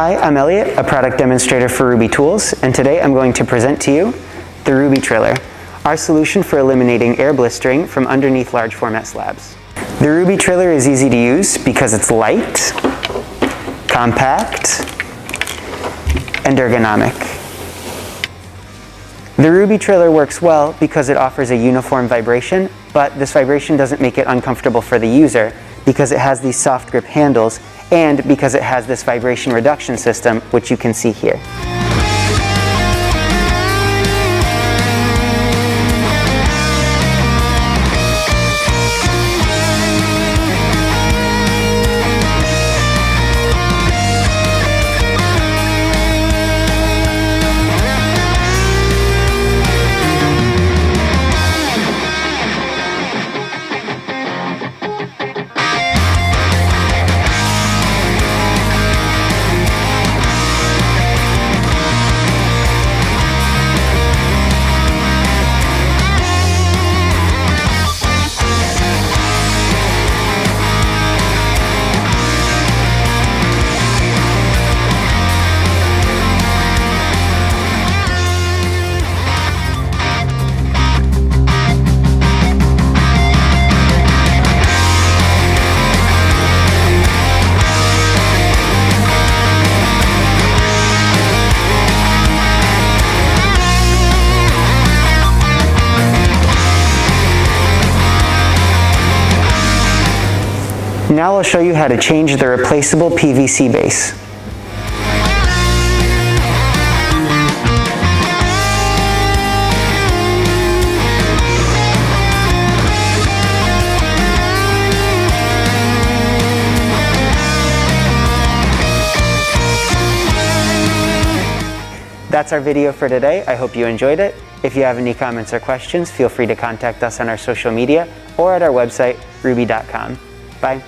Hi, I'm Elliot, a product demonstrator for Rubi Tools, and today I'm going to present to you the Rubi Triller, our solution for eliminating air blistering from underneath large format slabs. The Rubi Triller is easy to use because it's light, compact, and ergonomic. The Rubi Triller works well because it offers a uniform vibration, but this vibration doesn't make it uncomfortable for the user because it has these soft grip handles and because it has this vibration reduction system, which you can see here. Now I'll show you how to change the replaceable PVC base. That's our video for today. I hope you enjoyed it. If you have any comments or questions, feel free to contact us on our social media or at our website, rubi.com. Bye.